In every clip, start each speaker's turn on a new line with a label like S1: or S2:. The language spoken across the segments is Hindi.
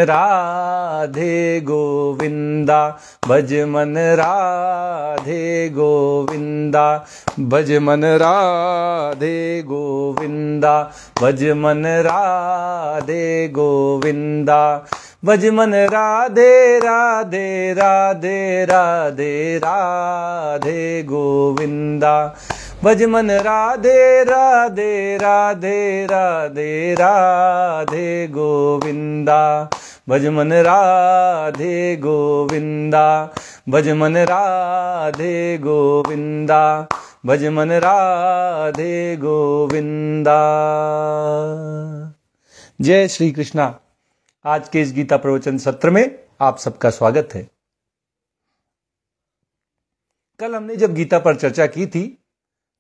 S1: राधे गोविंदा भज मन राधे गोविंदा भज मन राधे गोविंदा भज मन राधे गोविंदा भज मन राधे राधे राधे राधे राधे गोविंदा भज मन राधे राधे राधे राधे राधे गोविंदा भज मन राधे गोविंदा भज मन राधे गोविंदा भज मन राधे गोविंदा। जय श्री कृष्णा। आज के इस गीता प्रवचन सत्र में आप सबका स्वागत है। कल हमने जब गीता पर चर्चा की थी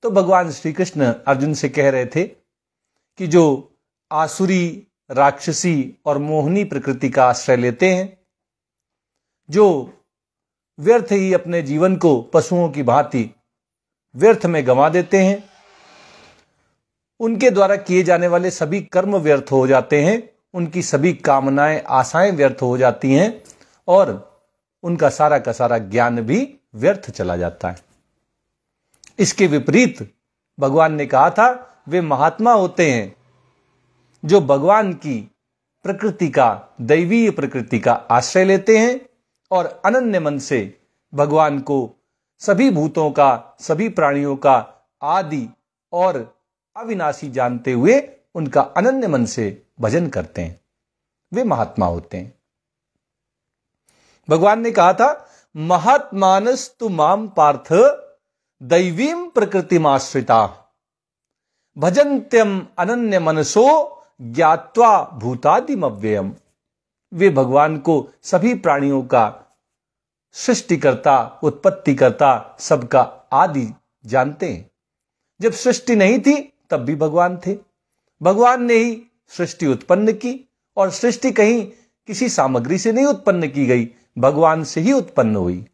S1: तो भगवान श्री कृष्ण अर्जुन से कह रहे थे कि जो आसुरी, राक्षसी और मोहनी प्रकृति का आश्रय लेते हैं, जो व्यर्थ ही अपने जीवन को पशुओं की भांति व्यर्थ में गंवा देते हैं, उनके द्वारा किए जाने वाले सभी कर्म व्यर्थ हो जाते हैं, उनकी सभी कामनाएं, आशाएं व्यर्थ हो जाती हैं और उनका सारा का सारा ज्ञान भी व्यर्थ चला जाता है। इसके विपरीत भगवान ने कहा था वे महात्मा होते हैं जो भगवान की प्रकृति का, दैवीय प्रकृति का आश्रय लेते हैं और अनन्य मन से भगवान को सभी भूतों का, सभी प्राणियों का आदि और अविनाशी जानते हुए उनका अनन्य मन से भजन करते हैं। वे महात्मा होते हैं। भगवान ने कहा था महात्मानस्तु माम पार्थ दैवीं प्रकृतिमाश्रिता भजन्त्यम अनन्य मनसो ज्ञात्वा भूतादिम अव्ययम। वे भगवान को सभी प्राणियों का सृष्टिकर्ता, उत्पत्तिकर्ता, सबका आदि जानते हैं। जब सृष्टि नहीं थी तब भी भगवान थे। भगवान ने ही सृष्टि उत्पन्न की और सृष्टि कहीं किसी सामग्री से नहीं उत्पन्न की गई, भगवान से ही उत्पन्न हुई।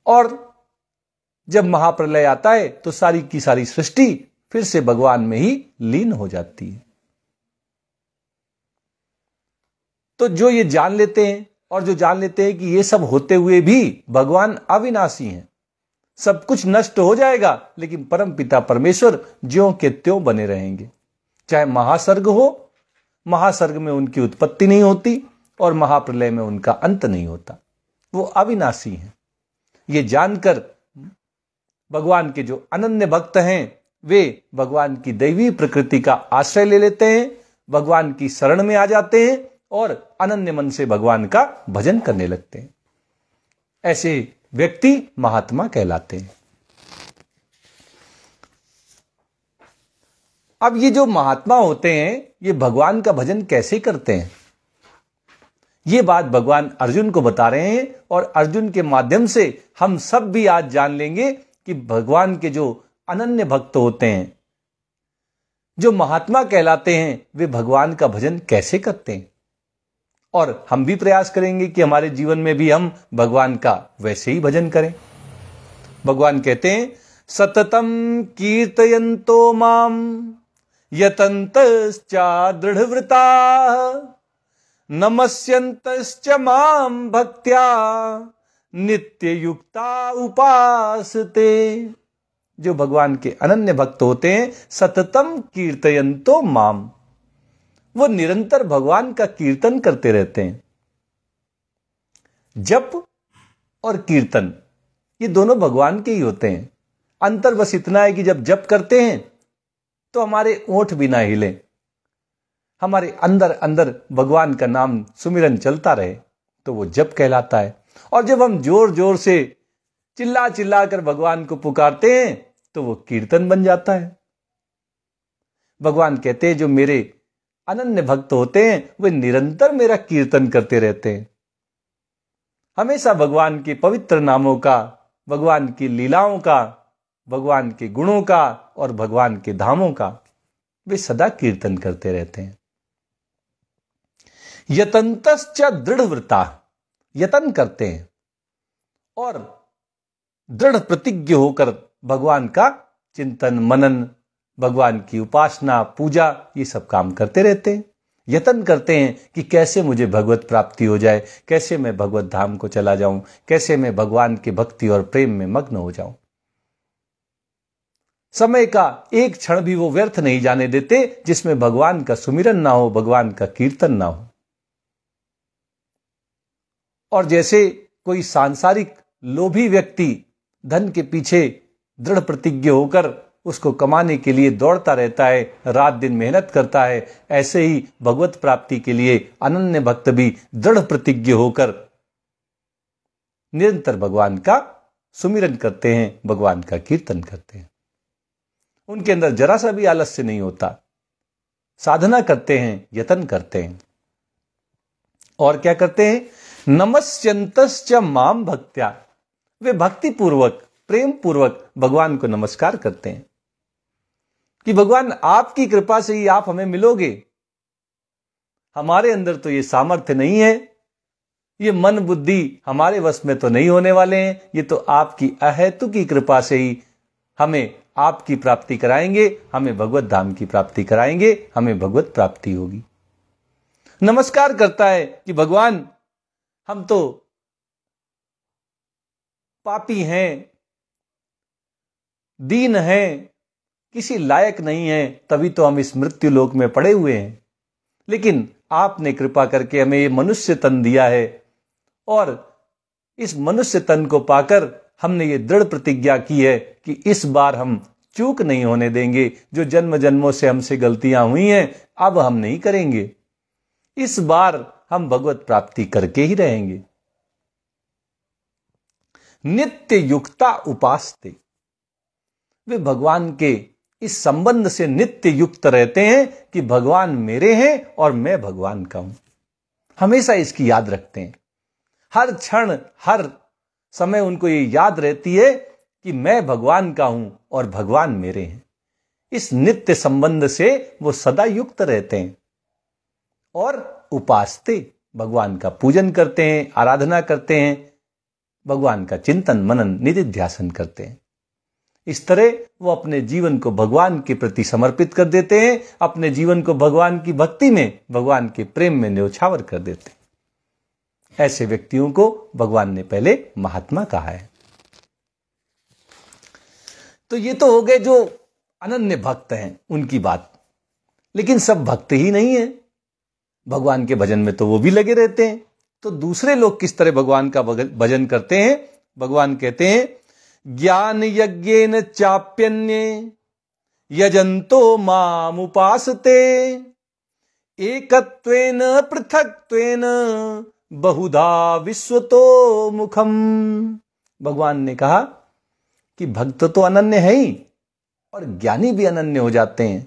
S1: और जब महाप्रलय आता है तो सारी की सारी सृष्टि फिर से भगवान में ही लीन हो जाती है। तो जो ये जान लेते हैं और जो जान लेते हैं कि ये सब होते हुए भी भगवान अविनाशी हैं, सब कुछ नष्ट हो जाएगा लेकिन परम पिता परमेश्वर ज्यों के त्यों बने रहेंगे। चाहे महासर्ग हो, महासर्ग में उनकी उत्पत्ति नहीं होती और महाप्रलय में उनका अंत नहीं होता, वो अविनाशी हैं। ये जानकर भगवान के जो अनन्य भक्त हैं वे भगवान की दैवी प्रकृति का आश्रय ले लेते हैं, भगवान की शरण में आ जाते हैं और अनन्य मन से भगवान का भजन करने लगते हैं। ऐसे व्यक्ति महात्मा कहलाते हैं। अब ये जो महात्मा होते हैं ये भगवान का भजन कैसे करते हैं, ये बात भगवान अर्जुन को बता रहे हैं और अर्जुन के माध्यम से हम सब भी आज जान लेंगे कि भगवान के जो अनन्य भक्त होते हैं, जो महात्मा कहलाते हैं, वे भगवान का भजन कैसे करते हैं। और हम भी प्रयास करेंगे कि हमारे जीवन में भी हम भगवान का वैसे ही भजन करें। भगवान कहते हैं सततम कीर्तयन्तो माम यतन्तश्च दृढ़व्रता नमस्यन्तश्च माम भक्त्या नित्य युक्ता उपासते। जो भगवान के अनन्य भक्त होते हैं सततम कीर्तयन्तो माम, वो निरंतर भगवान का कीर्तन करते रहते हैं। जप और कीर्तन ये दोनों भगवान के ही होते हैं। अंतर बस इतना है कि जब जप करते हैं तो हमारे ओंठ भी ना हिले, हमारे अंदर अंदर भगवान का नाम सुमिरन चलता रहे तो वो जप कहलाता है। और जब हम जोर जोर से चिल्ला चिल्ला कर भगवान को पुकारते हैं तो वो कीर्तन बन जाता है। भगवान कहते हैं जो मेरे अनन्य भक्त होते हैं वे निरंतर मेरा कीर्तन करते रहते हैं। हमेशा भगवान के पवित्र नामों का, भगवान की लीलाओं का, भगवान के गुणों का और भगवान के धामों का वे सदा कीर्तन करते रहते हैं। यतन्तश्च दृढ़व्रता, यतन करते हैं और दृढ़ प्रतिज्ञ होकर भगवान का चिंतन मनन, भगवान की उपासना, पूजा, ये सब काम करते रहते हैं। यत्न करते हैं कि कैसे मुझे भगवत प्राप्ति हो जाए, कैसे मैं भगवत धाम को चला जाऊं, कैसे मैं भगवान की भक्ति और प्रेम में मग्न हो जाऊं। समय का एक क्षण भी वो व्यर्थ नहीं जाने देते जिसमें भगवान का सुमिरन ना हो, भगवान का कीर्तन ना हो। और जैसे कोई सांसारिक लोभी व्यक्ति धन के पीछे दृढ़ प्रतिज्ञ होकर उसको कमाने के लिए दौड़ता रहता है, रात दिन मेहनत करता है, ऐसे ही भगवत प्राप्ति के लिए अनन्य भक्त भी दृढ़ प्रतिज्ञ होकर निरंतर भगवान का सुमिरन करते हैं, भगवान का कीर्तन करते हैं। उनके अंदर जरा सा भी आलस्य नहीं होता, साधना करते हैं, यत्न करते हैं। और क्या करते हैं? नमस्यन्तश्च माम भक्त्या, वे भक्ति पूर्वक, प्रेम पूर्वक भगवान को नमस्कार करते हैं कि भगवान आपकी कृपा से ही आप हमें मिलोगे। हमारे अंदर तो ये सामर्थ्य नहीं है, ये मन बुद्धि हमारे वश में तो नहीं होने वाले हैं, ये तो आपकी अहेतु की कृपा से ही हमें आपकी प्राप्ति कराएंगे, हमें भगवत धाम की प्राप्ति कराएंगे, हमें भगवत प्राप्ति होगी। नमस्कार करता है कि भगवान हम तो पापी हैं, दीन हैं, किसी लायक नहीं है, तभी तो हम इस मृत्यु लोक में पड़े हुए हैं, लेकिन आपने कृपा करके हमें ये मनुष्य तन दिया है और इस मनुष्य तन को पाकर हमने ये दृढ़ प्रतिज्ञा की है कि इस बार हम चूक नहीं होने देंगे। जो जन्म जन्मों से हमसे गलतियां हुई हैं अब हम नहीं करेंगे, इस बार हम भगवत प्राप्ति करके ही रहेंगे। नित्य युक्ता उपासते, वे भगवान के इस संबंध से नित्य युक्त रहते हैं कि भगवान मेरे हैं और मैं भगवान का हूं। हमेशा इसकी याद रखते हैं, हर क्षण हर समय उनको ये याद रहती है कि मैं भगवान का हूं और भगवान मेरे हैं। इस नित्य संबंध से वो सदा युक्त रहते हैं। और उपासते, भगवान का पूजन करते हैं, आराधना करते हैं, भगवान का चिंतन मनन निधिध्यासन करते हैं। इस तरह वो अपने जीवन को भगवान के प्रति समर्पित कर देते हैं, अपने जीवन को भगवान की भक्ति में, भगवान के प्रेम में न्यौछावर कर देते हैं। ऐसे व्यक्तियों को भगवान ने पहले महात्मा कहा है। तो ये तो हो गए जो अनन्य भक्त हैं उनकी बात, लेकिन सब भक्त ही नहीं है, भगवान के भजन में तो वो भी लगे रहते हैं। तो दूसरे लोग किस तरह भगवान का भजन करते हैं? भगवान कहते हैं ज्ञान यज्ञेन चाप्यन्ये यजन्तो माम उपासते एकत्वेन पृथक्त्वेन बहुधा विश्वतो मुखम। भगवान ने कहा कि भक्त तो अनन्य है ही और ज्ञानी भी अनन्य हो जाते हैं।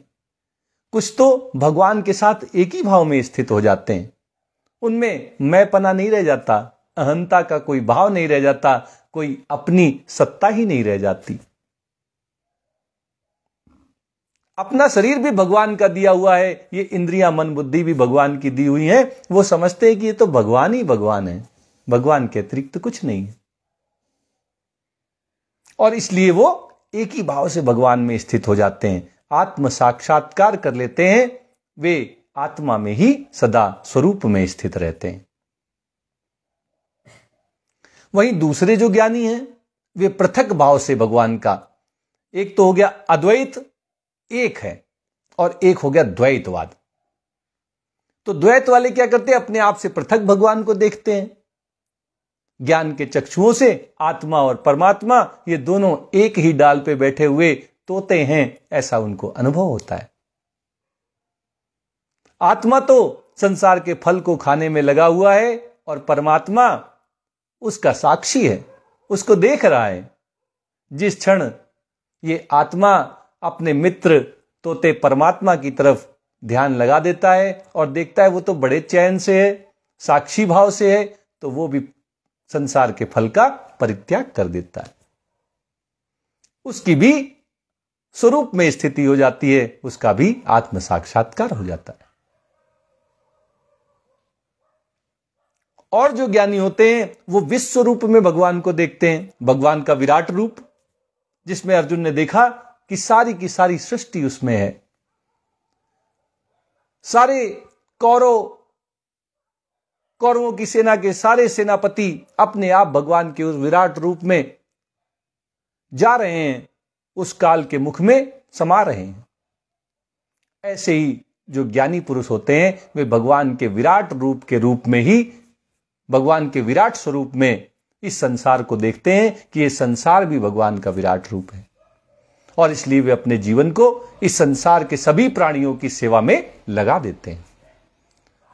S1: कुछ तो भगवान के साथ एक ही भाव में स्थित हो जाते हैं, उनमें मैंपना नहीं रह जाता, अहंता का कोई भाव नहीं रह जाता, कोई अपनी सत्ता ही नहीं रह जाती। अपना शरीर भी भगवान का दिया हुआ है, ये इंद्रियां मन बुद्धि भी भगवान की दी हुई है। वो समझते हैं कि ये तो भगवान ही भगवान है, भगवान के अतिरिक्त कुछ नहीं है, और इसलिए वो एक ही भाव से भगवान में स्थित हो जाते हैं, आत्म साक्षात्कार कर लेते हैं, वे आत्मा में ही सदा स्वरूप में स्थित रहते हैं। वहीं दूसरे जो ज्ञानी हैं वे पृथक भाव से भगवान का, एक तो हो गया अद्वैत एक है और एक हो गया द्वैतवाद। तो द्वैत वाले क्या करते हैं? अपने आप से पृथक भगवान को देखते हैं। ज्ञान के चक्षुओं से आत्मा और परमात्मा ये दोनों एक ही डाल पे बैठे हुए तोते हैं, ऐसा उनको अनुभव होता है। आत्मा तो संसार के फल को खाने में लगा हुआ है और परमात्मा उसका साक्षी है, उसको देख रहा है। जिस क्षण ये आत्मा अपने मित्र तोते परमात्मा की तरफ ध्यान लगा देता है और देखता है वो तो बड़े चैन से है, साक्षी भाव से है, तो वो भी संसार के फल का परित्याग कर देता है। उसकी भी स्वरूप में स्थिति हो जाती है, उसका भी आत्म साक्षात्कार हो जाता है। और जो ज्ञानी होते हैं वो विश्व रूप में भगवान को देखते हैं, भगवान का विराट रूप, जिसमें अर्जुन ने देखा कि सारी की सारी सृष्टि उसमें है, सारे कौरवों की सेना के सारे सेनापति अपने आप भगवान के उस विराट रूप में जा रहे हैं, उस काल के मुख में समा रहे हैं। ऐसे ही जो ज्ञानी पुरुष होते हैं वे भगवान के विराट रूप के रूप में ही, भगवान के विराट स्वरूप में इस संसार को देखते हैं कि यह संसार भी भगवान का विराट रूप है, और इसलिए वे अपने जीवन को इस संसार के सभी प्राणियों की सेवा में लगा देते हैं।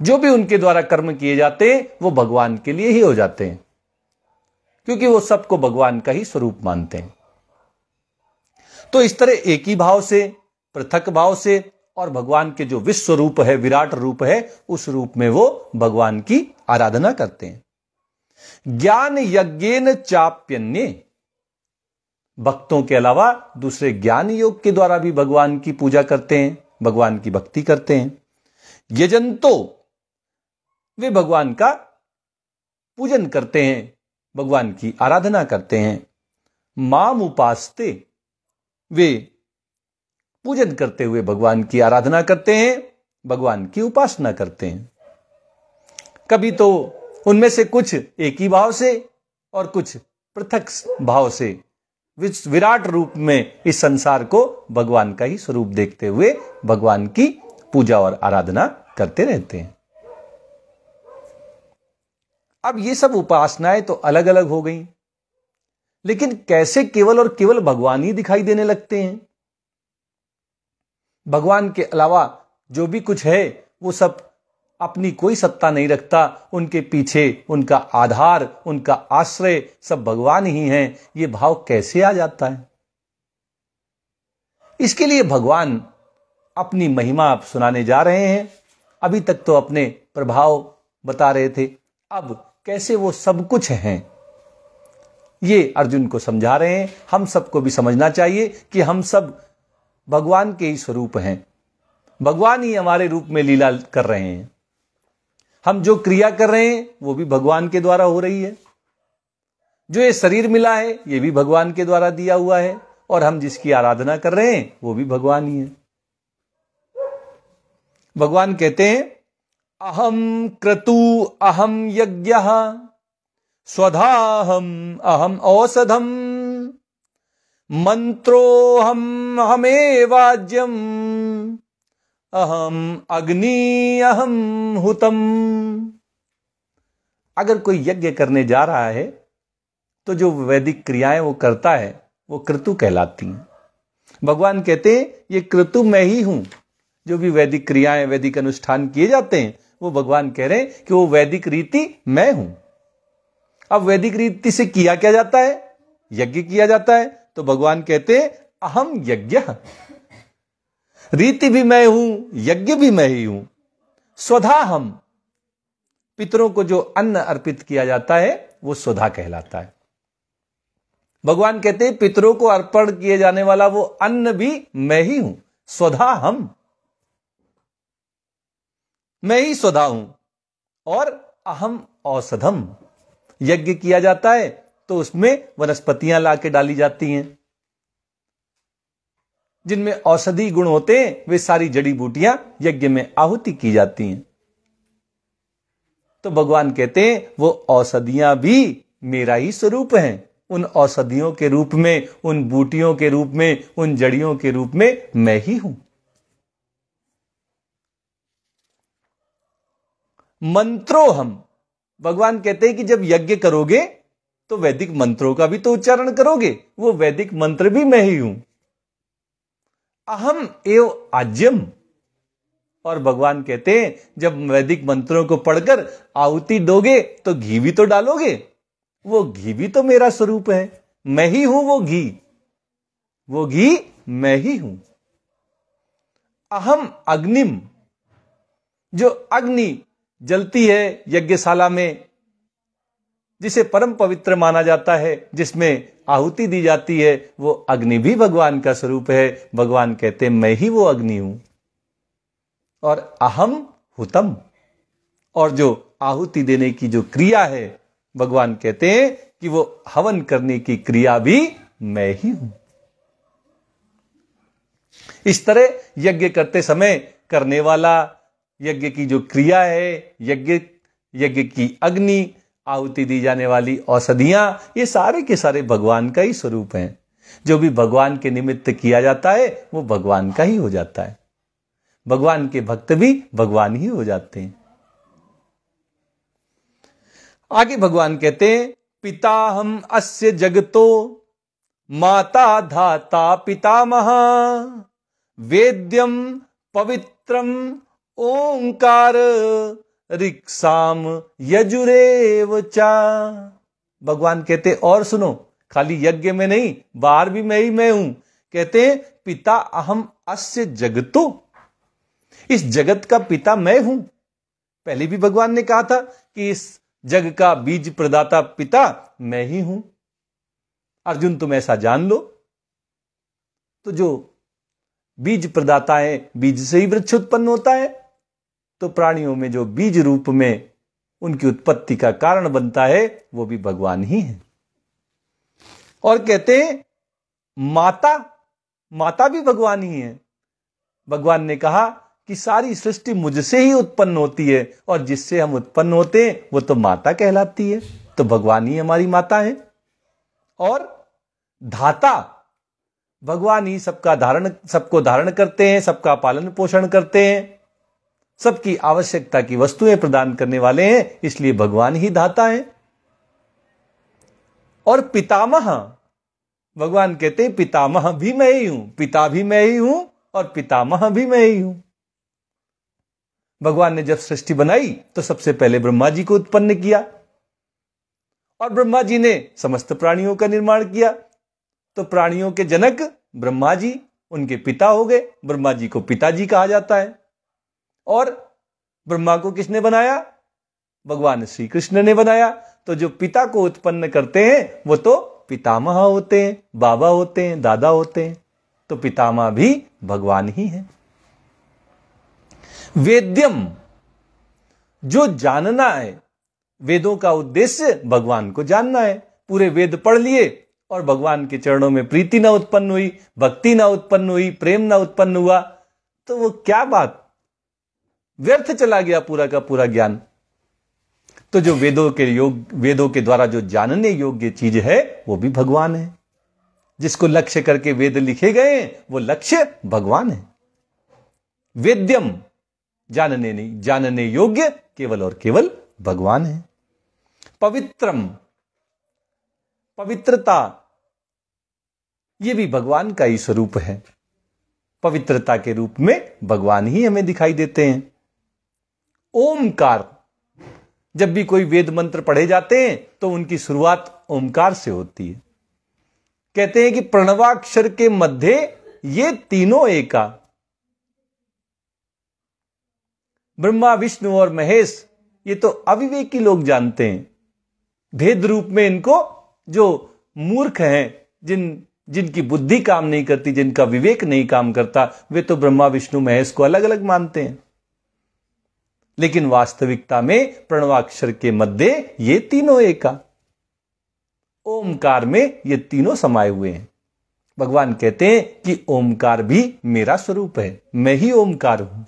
S1: जो भी उनके द्वारा कर्म किए जाते हैं वो भगवान के लिए ही हो जाते हैं, क्योंकि वो सबको भगवान का ही स्वरूप मानते हैं। तो इस तरह एक ही भाव से, पृथक भाव से, और भगवान के जो विश्व रूप है, विराट रूप है, उस रूप में वो भगवान की आराधना करते हैं। ज्ञान यज्ञेन चाप्यन्ये, भक्तों के अलावा दूसरे ज्ञान योग के द्वारा भी भगवान की पूजा करते हैं, भगवान की भक्ति करते हैं। यजंतो, वे भगवान का पूजन करते हैं, भगवान की आराधना करते हैं। माम उपास्ते, वे पूजन करते हुए भगवान की आराधना करते हैं, भगवान की उपासना करते हैं। कभी तो उनमें से कुछ एक ही भाव से और कुछ पृथक भाव से विराट रूप में इस संसार को भगवान का ही स्वरूप देखते हुए भगवान की पूजा और आराधना करते रहते हैं। अब ये सब उपासनाएं तो अलग अलग हो गई, लेकिन कैसे केवल और केवल भगवान ही दिखाई देने लगते हैं? भगवान के अलावा जो भी कुछ है वो सब अपनी कोई सत्ता नहीं रखता, उनके पीछे उनका आधार, उनका आश्रय सब भगवान ही हैं। ये भाव कैसे आ जाता है? इसके लिए भगवान अपनी महिमा आप सुनाने जा रहे हैं। अभी तक तो अपने प्रभाव बता रहे थे, अब कैसे वो सब कुछ हैं ये अर्जुन को समझा रहे हैं। हम सबको भी समझना चाहिए कि हम सब भगवान के ही स्वरूप हैं, भगवान ही हमारे रूप में लीला कर रहे हैं। हम जो क्रिया कर रहे हैं वो भी भगवान के द्वारा हो रही है। जो ये शरीर मिला है ये भी भगवान के द्वारा दिया हुआ है, और हम जिसकी आराधना कर रहे हैं वो भी भगवान ही है। भगवान कहते हैं, अहम क्रतु अहम यज्ञः स्वधाहम अहम औषधम मंत्रोहम अहमेवाज्यम अहम अग्नि अहम हुतम। अगर कोई यज्ञ करने जा रहा है तो जो वैदिक क्रियाएं वो करता है वो क्रतु कहलाती हैं। भगवान कहते हैं ये क्रतु मैं ही हूं। जो भी वैदिक क्रियाएं, वैदिक अनुष्ठान किए जाते हैं वो भगवान कह रहे हैं कि वो वैदिक रीति मैं हूं। अब वैदिक रीति से किया क्या जाता है? यज्ञ किया जाता है। तो भगवान कहते हैं अहम यज्ञ, रीति भी मैं हूं, यज्ञ भी मैं ही हूं। स्वधा हम, पितरों को जो अन्न अर्पित किया जाता है वो स्वधा कहलाता है। भगवान कहते हैं पितरों को अर्पण किए जाने वाला वो अन्न भी मैं ही हूं। स्वधा हम, मैं ही स्वधा हूं। और अहम औषधम, यज्ञ किया जाता है तो उसमें वनस्पतियां लाके डाली जाती हैं, जिनमें औषधि गुण होते हैं। वे सारी जड़ी बूटियां यज्ञ में आहुति की जाती हैं। तो भगवान कहते हैं वो औषधियां भी मेरा ही स्वरूप हैं। उन औषधियों के रूप में, उन बूटियों के रूप में, उन जड़ियों के रूप में मैं ही हूं। मंत्रो हम, भगवान कहते हैं कि जब यज्ञ करोगे तो वैदिक मंत्रों का भी तो उच्चारण करोगे, वो वैदिक मंत्र भी मैं ही हूं। अहम एव आज्यम, और भगवान कहते हैं जब वैदिक मंत्रों को पढ़कर आहुति दोगे तो घी भी तो डालोगे, वो घी भी तो मेरा स्वरूप है। मैं ही हूं वो घी, वो घी मैं ही हूं। अहम अग्निम, जो अग्नि जलती है यज्ञशाला में, जिसे परम पवित्र माना जाता है, जिसमें आहुति दी जाती है, वो अग्नि भी भगवान का स्वरूप है। भगवान कहते हैं मैं ही वो अग्नि हूं। और अहम हुतम, और जो आहुति देने की जो क्रिया है, भगवान कहते हैं कि वो हवन करने की क्रिया भी मैं ही हूं। इस तरह यज्ञ करते समय करने वाला, यज्ञ की जो क्रिया है, यज्ञ की अग्नि, आहुति दी जाने वाली औषधियां, ये सारे के सारे भगवान का ही स्वरूप हैं। जो भी भगवान के निमित्त किया जाता है वो भगवान का ही हो जाता है। भगवान के भक्त भी भगवान ही हो जाते हैं। आगे भगवान कहते हैं, पिता हम अस्य जगतो माता धाता पितामह वेद्यम पवित्रम ओंकार ऋक्साम यजुरेव चा। भगवान कहते और सुनो, खाली यज्ञ में नहीं, बाहर भी मैं ही मैं हूं। कहते हैं पिता अहम अस्य जगतो, इस जगत का पिता मैं हूं। पहले भी भगवान ने कहा था कि इस जग का बीज प्रदाता पिता मैं ही हूं। अर्जुन तुम ऐसा जान लो। तो जो बीज प्रदाता है, बीज से ही वृक्ष उत्पन्न होता है, तो प्राणियों में जो बीज रूप में उनकी उत्पत्ति का कारण बनता है वो भी भगवान ही है। और कहते हैं माता भी भगवान ही है। भगवान ने कहा कि सारी सृष्टि मुझसे ही उत्पन्न होती है और जिससे हम उत्पन्न होते हैं वो तो माता कहलाती है। तो भगवान ही हमारी माता है। और धाता, भगवान ही सबको धारण करते हैं, सबका पालन पोषण करते हैं, सबकी आवश्यकता की वस्तुएं प्रदान करने वाले हैं, इसलिए भगवान ही धाता है। और पितामह, भगवान कहते हैं पितामह भी मैं ही हूं, पिता भी मैं ही हूं और पितामह भी मैं ही हूं। भगवान ने जब सृष्टि बनाई तो सबसे पहले ब्रह्मा जी को उत्पन्न किया और ब्रह्मा जी ने समस्त प्राणियों का निर्माण किया। तो प्राणियों के जनक ब्रह्मा जी, उनके पिता हो गए। ब्रह्मा जी को पिताजी कहा जाता है। और ब्रह्मा को किसने बनाया? भगवान श्री कृष्ण ने बनाया। तो जो पिता को उत्पन्न करते हैं वो तो पितामह होते हैं, बाबा होते हैं, दादा होते हैं। तो पितामह भी भगवान ही है। वेद्यम, जो जानना है, वेदों का उद्देश्य भगवान को जानना है। पूरे वेद पढ़ लिए और भगवान के चरणों में प्रीति ना उत्पन्न हुई, भक्ति ना उत्पन्न हुई, प्रेम ना उत्पन्न हुआ, तो वो क्या बात, व्यर्थ चला गया पूरा का पूरा ज्ञान। तो जो वेदों के द्वारा जो जानने योग्य चीज है वो भी भगवान है। जिसको लक्ष्य करके वेद लिखे गए हैं वो लक्ष्य भगवान है। वेद्यम, जानने नहीं, जानने योग्य केवल और केवल भगवान है। पवित्रम, पवित्रता, ये भी भगवान का ही स्वरूप है। पवित्रता के रूप में भगवान ही हमें दिखाई देते हैं। ओमकार, जब भी कोई वेद मंत्र पढ़े जाते हैं तो उनकी शुरुआत ओमकार से होती है। कहते हैं कि प्रणवाक्षर के मध्य ये तीनों एका, ब्रह्मा विष्णु और महेश, ये तो अविवेकी लोग जानते हैं। भेद रूप में इनको, जो मूर्ख हैं, जिनकी बुद्धि काम नहीं करती, जिनका विवेक नहीं काम करता, वे तो ब्रह्मा विष्णु महेश को अलग अलग मानते हैं। लेकिन वास्तविकता में प्रणवाक्षर के मध्य ये तीनों एका, ओमकार में ये तीनों समाये हुए हैं। भगवान कहते हैं कि ओमकार भी मेरा स्वरूप है, मैं ही ओमकार हूं।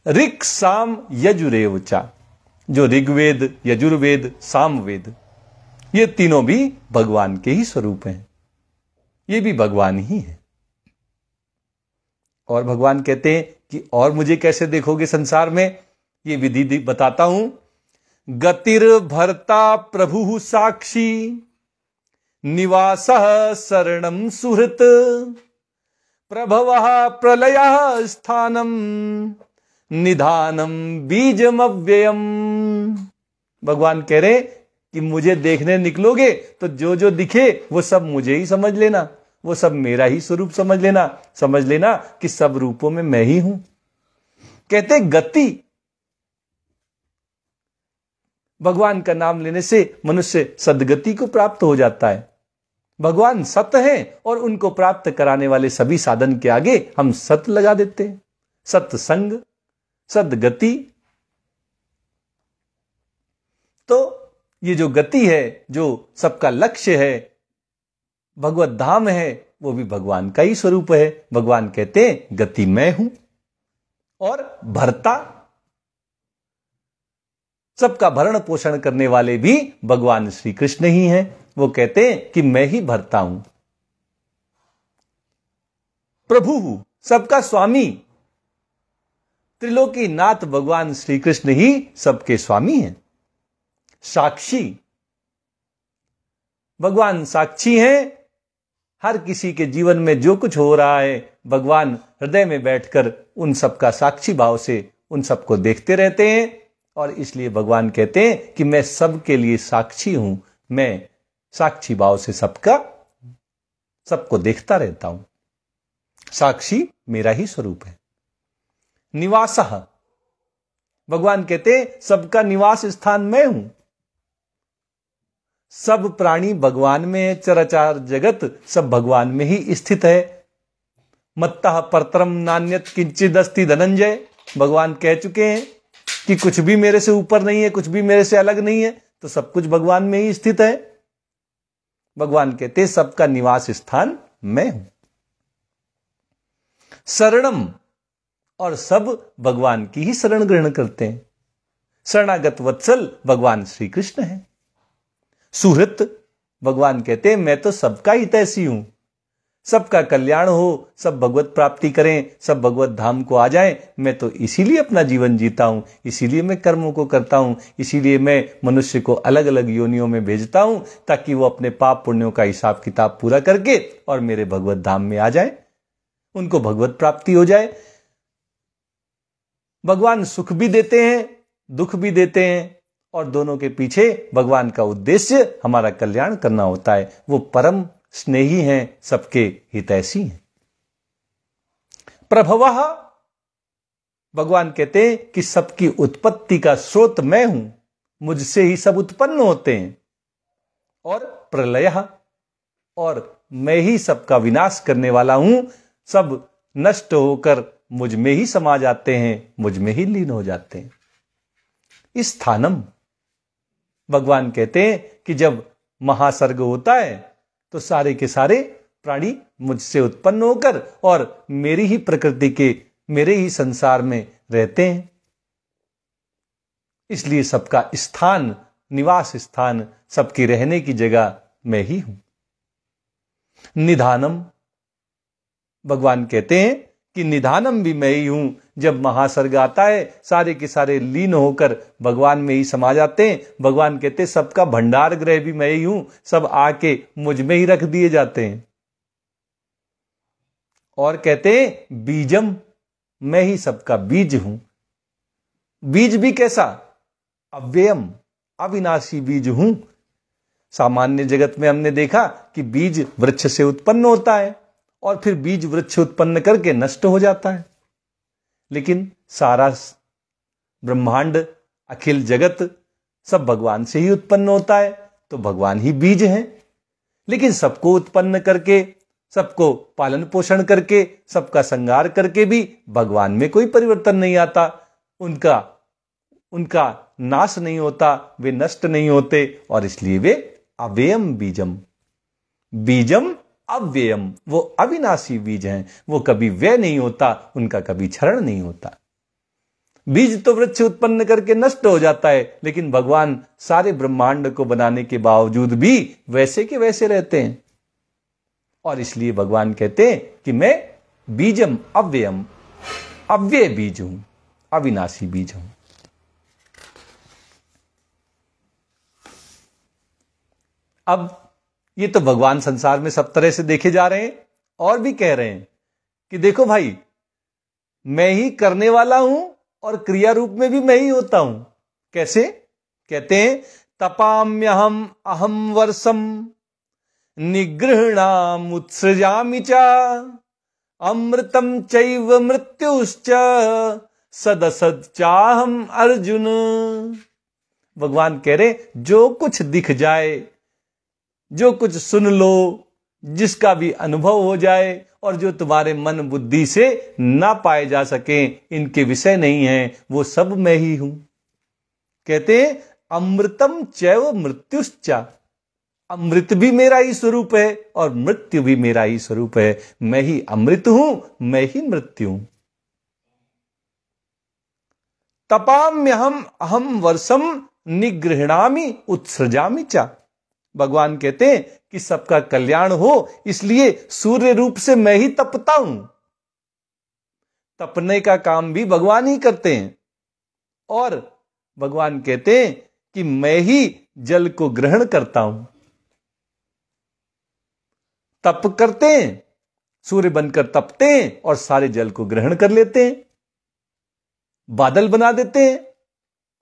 S1: ऋक् साम यजुरेव चा, जो ऋग्वेद, यजुर्वेद, सामवेद, ये तीनों भी भगवान के ही स्वरूप हैं। ये भी भगवान ही है। और भगवान कहते हैं कि और मुझे कैसे देखोगे संसार में, ये विधि बताता हूं। गतिर भर्ता प्रभु साक्षी निवासः शरणं सुहृत प्रभवः प्रलयः स्थानम निधानम बीजमव्ययम। भगवान कह रहे कि मुझे देखने निकलोगे तो जो जो दिखे वो सब मुझे ही समझ लेना, वो सब मेरा ही स्वरूप समझ लेना कि सब रूपों में मैं ही हूं। कहते गति, भगवान का नाम लेने से मनुष्य सद्गति को प्राप्त हो जाता है। भगवान सत हैं और उनको प्राप्त कराने वाले सभी साधन के आगे हम सत लगा देते हैं। सत्संग, सद्गति। तो ये जो गति है, जो सबका लक्ष्य है, भगवत धाम है, वो भी भगवान का ही स्वरूप है। भगवान कहते हैं गति मैं हूं। और भरता, सबका भरण पोषण करने वाले भी भगवान श्री कृष्ण ही हैं। वो कहते हैं कि मैं ही भरता हूं। प्रभु हूं, सबका स्वामी, त्रिलोकी नाथ भगवान श्री कृष्ण ही सबके स्वामी हैं। साक्षी, भगवान साक्षी हैं। हर किसी के जीवन में जो कुछ हो रहा है भगवान हृदय में बैठकर उन सबका साक्षी भाव से उन सबको देखते रहते हैं। और इसलिए भगवान कहते हैं कि मैं सबके लिए साक्षी हूं। मैं साक्षी भाव से सबको देखता रहता हूं। साक्षी मेरा ही स्वरूप है। निवासः, भगवान कहते हैं सबका निवास स्थान मैं हूं। सब प्राणी भगवान में है, चराचर जगत सब भगवान में ही स्थित है। मत्तः परतरम नान्यत किंचिद अस्ति धनंजय, भगवान कह चुके हैं कि कुछ भी मेरे से ऊपर नहीं है, कुछ भी मेरे से अलग नहीं है, तो सब कुछ भगवान में ही स्थित है। भगवान कहते हैं सबका निवास स्थान मैं हूं। शरणम, और सब भगवान की ही शरण ग्रहण करते हैं। शरणागत वत्सल भगवान श्री कृष्ण है। सुहृत, भगवान कहते हैं मैं तो सबका हितैषी हूं। सबका कल्याण हो, सब भगवत प्राप्ति करें, सब भगवत धाम को आ जाएं। मैं तो इसीलिए अपना जीवन जीता हूं, इसीलिए मैं कर्मों को करता हूं, इसीलिए मैं मनुष्य को अलग अलग योनियों में भेजता हूं ताकि वो अपने पाप पुण्यों का हिसाब किताब पूरा करके और मेरे भगवत धाम में आ जाए, उनको भगवत प्राप्ति हो जाए। भगवान सुख भी देते हैं, दुख भी देते हैं, और दोनों के पीछे भगवान का उद्देश्य हमारा कल्याण करना होता है। वो परम स्नेही हैं, सबके हितैषी हैं। प्रभवः, भगवान कहते हैं कि सबकी उत्पत्ति का स्रोत मैं हूं, मुझसे ही सब उत्पन्न होते हैं। और प्रलयः, और मैं ही सबका विनाश करने वाला हूं। सब नष्ट होकर मुझ में ही समा जाते हैं, मुझ में ही लीन हो जाते हैं। स्थानम, भगवान कहते हैं कि जब महासर्ग होता है तो सारे के सारे प्राणी मुझसे उत्पन्न होकर और मेरी ही प्रकृति के, मेरे ही संसार में रहते हैं। इसलिए सबका स्थान, निवास स्थान, सबकी रहने की जगह मैं ही हूं। निधानम, भगवान कहते हैं कि निधानम भी मैं ही हूं। जब महासर्ग आता है सारे के सारे लीन होकर भगवान में ही समा जाते हैं। भगवान कहते हैं सबका भंडार गृह भी मैं ही हूं, सब आके मुझ में ही रख दिए जाते हैं। और कहते हैं बीजम, मैं ही सबका बीज हूं। बीज भी कैसा? अव्ययम, अविनाशी बीज हूं। सामान्य जगत में हमने देखा कि बीज वृक्ष से उत्पन्न होता है और फिर बीज वृक्ष उत्पन्न करके नष्ट हो जाता है। लेकिन सारा ब्रह्मांड, अखिल जगत सब भगवान से ही उत्पन्न होता है, तो भगवान ही बीज हैं। लेकिन सबको उत्पन्न करके, सबको पालन पोषण करके, सबका संहार करके भी भगवान में कोई परिवर्तन नहीं आता। उनका नाश नहीं होता, वे नष्ट नहीं होते, और इसलिए वे अव्ययम बीजम, बीजम अव्ययम, वो अविनाशी बीज हैं। वो कभी व्यय नहीं होता, उनका कभी क्षरण नहीं होता। बीज तो वृक्ष उत्पन्न करके नष्ट हो जाता है, लेकिन भगवान सारे ब्रह्मांड को बनाने के बावजूद भी वैसे के वैसे रहते हैं। और इसलिए भगवान कहते हैं कि मैं बीजम अव्ययम, अव्यय बीज हूं, अविनाशी बीज हूं। अब ये तो भगवान संसार में सब तरह से देखे जा रहे हैं और भी कह रहे हैं कि देखो भाई, मैं ही करने वाला हूं और क्रिया रूप में भी मैं ही होता हूं। कैसे? कहते हैं तपाम्यहम अहम वर्षम निगृहणाम उत्सृजामि च अमृतम चैव मृत्युश्च सदसद चाहम अर्जुन। भगवान कह रहे जो कुछ दिख जाए, जो कुछ सुन लो, जिसका भी अनुभव हो जाए और जो तुम्हारे मन बुद्धि से ना पाए जा सके, इनके विषय नहीं है, वो सब मैं ही हूं। कहते हैं अमृतम चैव मृत्युश्च, अमृत भी मेरा ही स्वरूप है और मृत्यु भी मेरा ही स्वरूप है। मैं ही अमृत हूं, मैं ही मृत्यु हूं। तपाम्यहम अहम वर्षम निगृहणामि उत्सृजामि चा। भगवान कहते हैं कि सबका कल्याण हो, इसलिए सूर्य रूप से मैं ही तपता हूं। तपने का काम भी भगवान ही करते हैं। और भगवान कहते हैं कि मैं ही जल को ग्रहण करता हूं। तप करते हैं, सूर्य बनकर तपते हैं और सारे जल को ग्रहण कर लेते हैं, बादल बना देते हैं।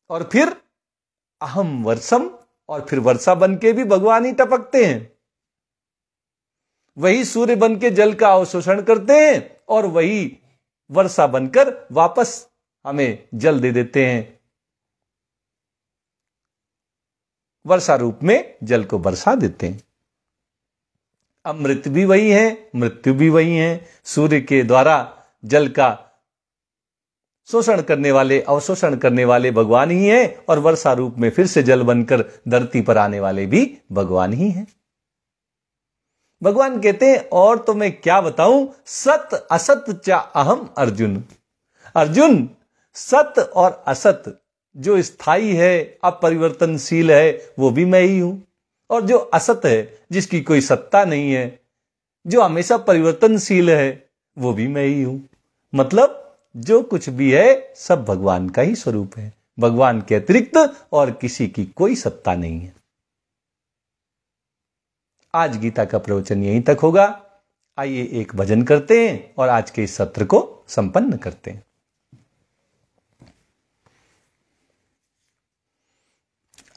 S1: और फिर अहम वर्षम, और फिर वर्षा बन के भी भगवान ही टपकते हैं। वही सूर्य बन के जल का अवशोषण करते हैं और वही वर्षा बनकर वापस हमें जल दे देते हैं। वर्षा रूप में जल को बरसा देते हैं। अमृत भी वही है, मृत्यु भी वही है। सूर्य के द्वारा जल का शोषण करने वाले, अवशोषण करने वाले भगवान ही हैं, और वर्षा रूप में फिर से जल बनकर धरती पर आने वाले भी भगवान ही हैं। भगवान कहते हैं और तो मैं क्या बताऊं, सत असत चा अहम अर्जुन। अर्जुन, सत और असत जो स्थायी है, अपरिवर्तनशील है, वो भी मैं ही हूं। और जो असत है, जिसकी कोई सत्ता नहीं है, जो हमेशा परिवर्तनशील है, वो भी मैं ही हूं। मतलब जो कुछ भी है सब भगवान का ही स्वरूप है। भगवान के अतिरिक्त और किसी की कोई सत्ता नहीं है। आज गीता का प्रवचन यहीं तक होगा। आइए एक भजन करते हैं और आज के इस सत्र को संपन्न करते हैं।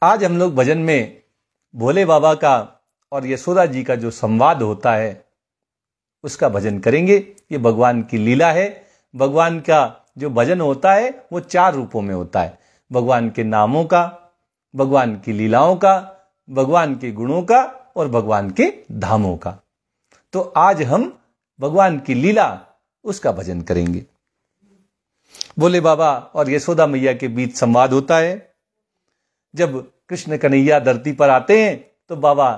S1: आज हम लोग भजन में भोले बाबा का और यशोदा जी का जो संवाद होता है उसका भजन करेंगे। ये भगवान की लीला है। भगवान का जो भजन होता है वो 4 रूपों में होता है। भगवान के नामों का, भगवान की लीलाओं का, भगवान के गुणों का और भगवान के धामों का। तो आज हम भगवान की लीला उसका भजन करेंगे। भोले बाबा और यशोदा मैया के बीच संवाद होता है। जब कृष्ण कन्हैया धरती पर आते हैं तो बाबा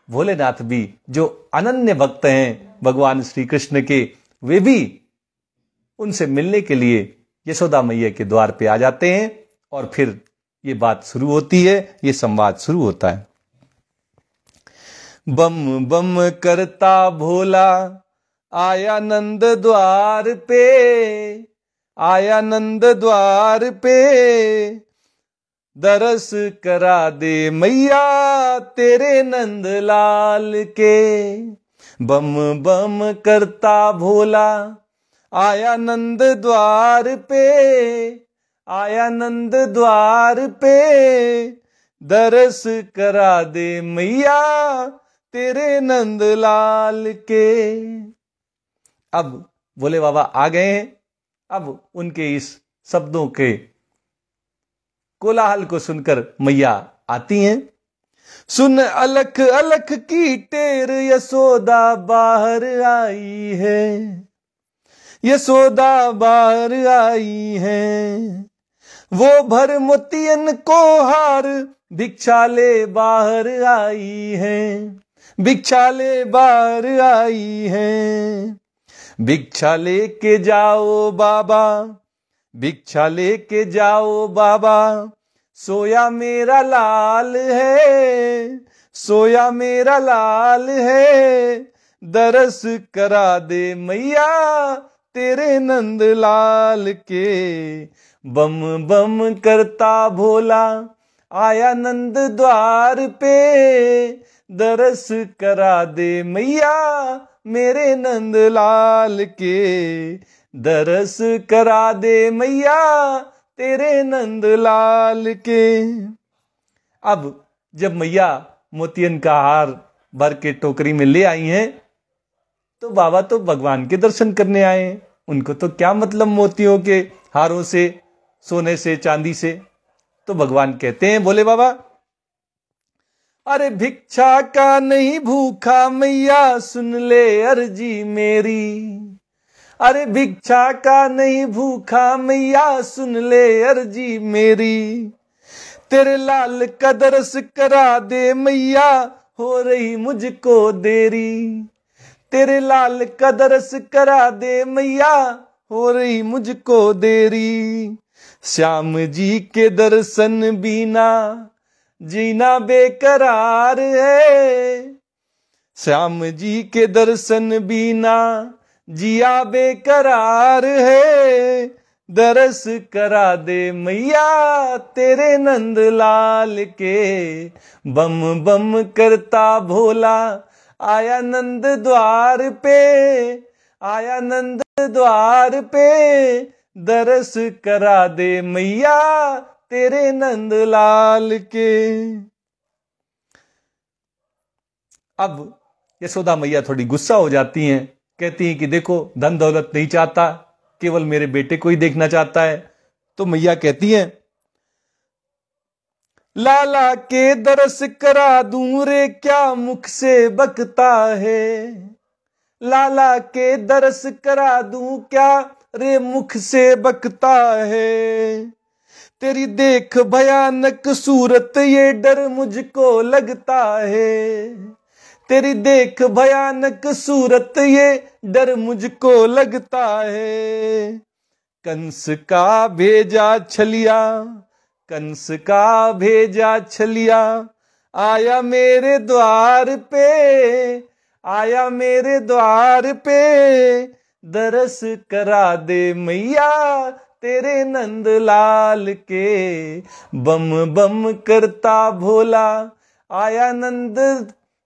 S1: भोलेनाथ भी, जो अनन्य भक्त हैं भगवान श्री कृष्ण के, वे भी उनसे मिलने के लिए यशोदा मैया के द्वार पे आ जाते हैं और फिर ये बात शुरू होती है, ये संवाद शुरू होता है। बम बम करता भोला आया नंद द्वार पे, आया नंद द्वार पे, दरस करा दे मैया तेरे नंद लाल के। बम बम करता भोला आया नंद द्वार पे, आया नंद द्वार पे, दरस करा दे मैया तेरे नंद लाल के। अब भोले बाबा आ गए हैं। अब उनके इस शब्दों के कोलाहल को सुनकर मैया आती हैं। सुन अलख अलख की टेर यशोदा बाहर आई है, यशोदा बाहर आई है। वो भर मोतियन को हार भिक्षा ले बाहर आई है, भिक्षा ले बाहर आई है। भिक्षा लेके जाओ बाबा, भिक्षा लेके जाओ बाबा, सोया मेरा लाल है, सोया मेरा लाल है। दरस करा दे मैया तेरे नंद लाल के। बम बम करता भोला आया नंद द्वार पे, दरस करा दे मैया मेरे नंद लाल के। दरस करा दे मैया तेरे नंद लाल के। अब जब मैया मोतियन का हार भर के टोकरी में ले आई हैं तो बाबा तो भगवान के दर्शन करने आए हैं। उनको तो क्या मतलब मोतियों के हारों से, सोने से, चांदी से। तो भगवान कहते हैं भोले बाबा, अरे भिक्षा का नहीं भूखा मैया सुन ले अर्जी मेरी। अरे भिक्षा का नहीं भूखा मैया सुन ले अर्जी मेरी। तेरे लाल का दरस करा दे मैया हो रही मुझको देरी। तेरे लाल का दरस करा दे मैया हो रही मुझको देरी। श्याम जी के दर्शन बिना जीना बेकरार है, श्याम जी के दर्शन बिना जिया बेकरार है, दरस करा दे मैया तेरे नंद लाल के, बम बम करता भोला आया नंद द्वार पे, आया नंद द्वार पे, दरस करा दे मैया तेरे नंद लाल के। अब यशोदा मैया थोड़ी गुस्सा हो जाती हैं, कहती हैं कि देखो धन दौलत नहीं चाहता, केवल मेरे बेटे को ही देखना चाहता है। तो मैया कहती हैं, लाला के दरस करा दूं रे क्या मुख से बकता है, लाला के दरस करा दूं क्या रे मुख से बकता है, तेरी देख भयानक सूरत ये डर मुझको लगता है, तेरी देख भयानक सूरत ये डर मुझको लगता है, कंस का भेजा छलिया, कंस का भेजा छलिया, आया मेरे द्वार पे, आया मेरे द्वार पे, दरस करा दे मैया तेरे नंद लाल के, बम बम करता भोला आया नंद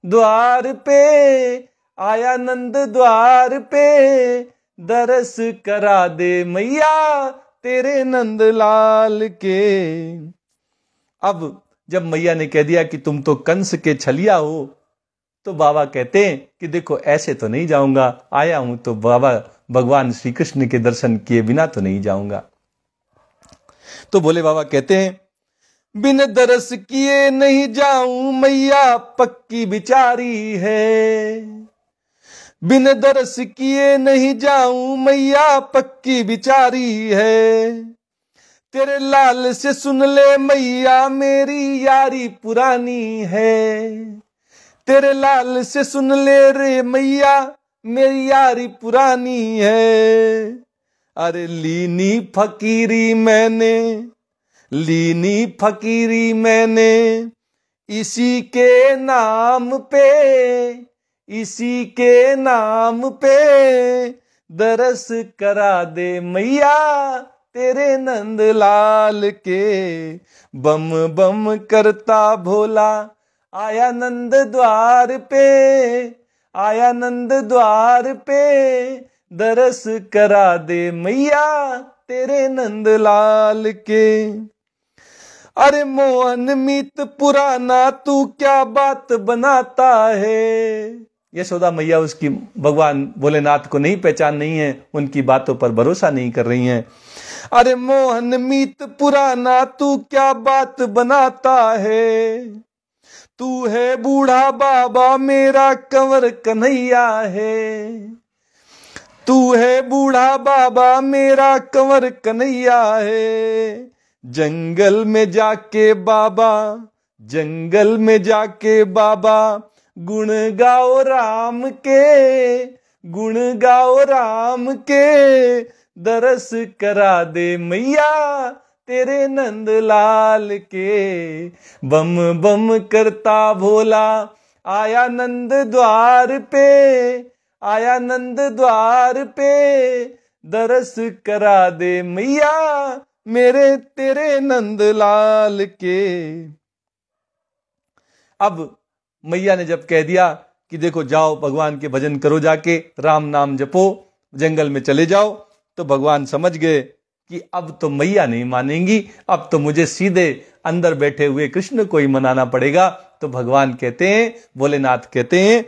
S1: द्वार पे, आया नंद द्वार पे, दरस करा दे मैया तेरे नंद लाल के। अब जब मैया ने कह दिया कि तुम तो कंस के छलिया हो, तो बाबा कहते हैं कि देखो ऐसे तो नहीं जाऊंगा, आया हूं तो बाबा भगवान श्री कृष्ण के दर्शन किए बिना तो नहीं जाऊंगा। तो भोले बाबा कहते हैं, बिन दरस किए नहीं जाऊं मैया पक्की बिचारी है, बिन दरस किए नहीं जाऊं मैया पक्की बिचारी है, तेरे लाल से सुन ले मैया मेरी यारी पुरानी है, तेरे लाल से सुन ले रे मैया मेरी यारी पुरानी है, अरे लीनी फकीरी मैंने, लीनी फकीरी मैंने इसी के नाम पे, इसी के नाम पे, दरस करा दे मैया तेरे नंद लाल के, बम बम करता भोला आया नंद द्वार पे, आया नंद द्वार पे, दरस करा दे मैया तेरे नंद लाल के। अरे मोहन मीत पुराना तू क्या बात बनाता है, यशोदा मैया उसकी भगवान भोलेनाथ को नहीं पहचान नहीं है, उनकी बातों पर भरोसा नहीं कर रही हैं। अरे मोहन मीत पुराना तू क्या बात बनाता है, तू है बूढ़ा बाबा मेरा कंवर कन्हैया है, तू है बूढ़ा बाबा मेरा कंवर कन्हैया है, जंगल में जाके बाबा, जंगल में जाके बाबा गुण गाओ राम के, गुण गाओ राम के, दरस करा दे मैया तेरे नंद लाल के, बम बम करता भोला आया नंद द्वार पे, आया नंद द्वार पे, दरस करा दे मैया मेरे तेरे नंद लाल के। अब मैया ने जब कह दिया कि देखो जाओ भगवान के भजन करो, जाके राम नाम जपो, जंगल में चले जाओ, तो भगवान समझ गए कि अब तो मैया नहीं मानेंगी, अब तो मुझे सीधे अंदर बैठे हुए कृष्ण को ही मनाना पड़ेगा। तो भगवान कहते हैं, भोलेनाथ कहते हैं,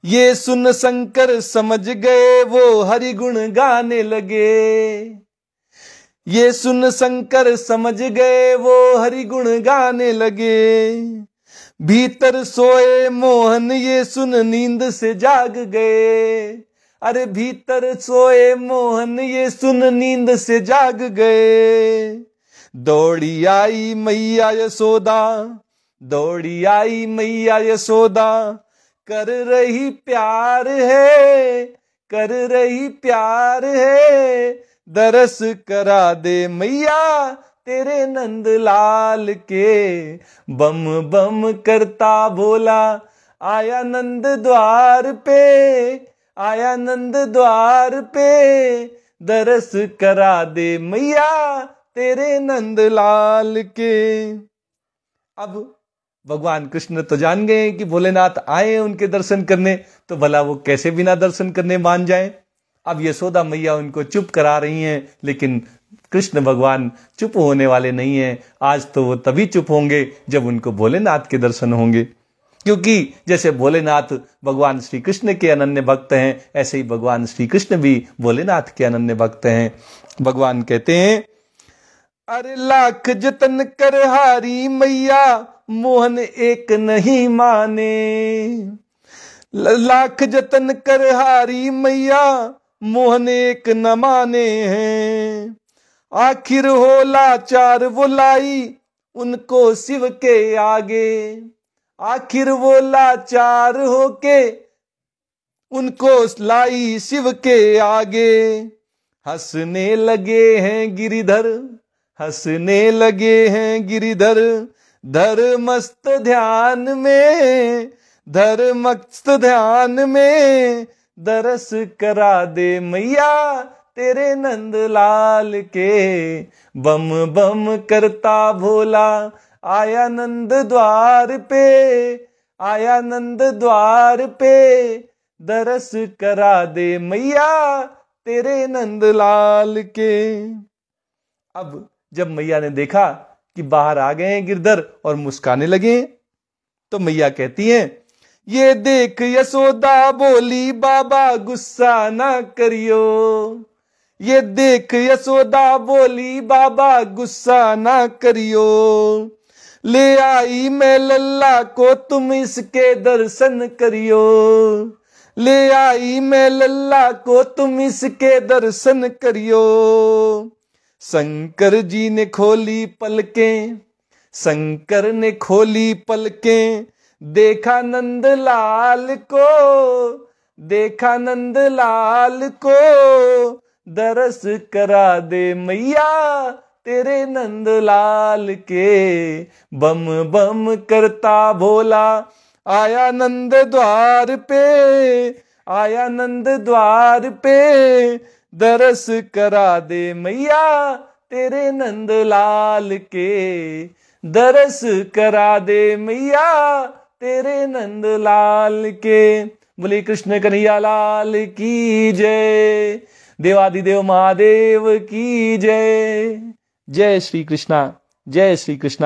S1: ये सुन शंकर समझ गए वो हरि गुण गाने लगे, ये सुन शंकर समझ गए वो हरि गुण गाने लगे, भीतर सोए मोहन ये सुन नींद से जाग गए, अरे भीतर सोए मोहन ये सुन नींद से जाग गए, दौड़ी आई मैया यशोदा, दौड़ी आई मैया यशोदा, कर रही प्यार है, कर रही प्यार है, दरस करा दे मैया तेरे नंद लाल के। बम बम करता भोला आया नंद द्वार पे, आया नंद द्वार पे, दरस करा दे मैया तेरे नंद लाल के। अब भगवान कृष्ण तो जान गए कि भोलेनाथ आए उनके दर्शन करने, तो भला वो कैसे बिना दर्शन करने मान जाएं। अब यशोदा मैया उनको चुप करा रही हैं, लेकिन कृष्ण भगवान चुप होने वाले नहीं हैं। आज तो वो तभी चुप होंगे जब उनको भोलेनाथ के दर्शन होंगे, क्योंकि जैसे भोलेनाथ भगवान श्री कृष्ण के अनन्य भक्त हैं, ऐसे ही भगवान श्री कृष्ण भी भोलेनाथ के अनन्य भक्त हैं। भगवान कहते हैं, अरे लाख जतन कर हारी मैया मोहन एक नहीं माने। लाख जतन कर हारी मैया मोहन एक न माने हैं। आखिर हो लाचार वो लाई उनको शिव के आगे। आखिर वो लाचार होके उनको लाई शिव के आगे। हंसने लगे हैं गिरिधर, हंसने लगे हैं गिरिधर, धर मस्त ध्यान में, धर मस्त ध्यान में, दरस करा दे मैया तेरे नंद लाल के। बम बम करता भोला आया नंद द्वार पे, आया नंद द्वार पे, दरस करा दे मैया तेरे नंद लाल के। अब जब मैया ने देखा कि बाहर आ गए हैं गिरधर और मुस्काने लगे, तो मैया कहती हैं, ये देख यशोदा बोली बाबा गुस्सा ना करियो। ये देख यशोदा बोली बाबा गुस्सा ना करियो। ले आई मैं लल्ला को तुम इसके दर्शन करियो। ले आई मैं लल्ला को तुम इसके दर्शन करियो। शंकर जी ने खोली पलकें, शंकर ने खोली पलकें, देखा नंद लाल को, देखा नंद लाल को, दरस करा दे मैया तेरे नंद लाल के। बम बम करता भोला आया नंद द्वार पे, आया नंद द्वार पे, दरस करा दे मैया तेरे नंद लाल के। दरस करा दे मैया तेरे नंद लाल के। बोले कृष्ण कन्हैया लाल की जय, देवादिदेव महादेव की जय। जय श्री कृष्णा, जय श्री कृष्णा।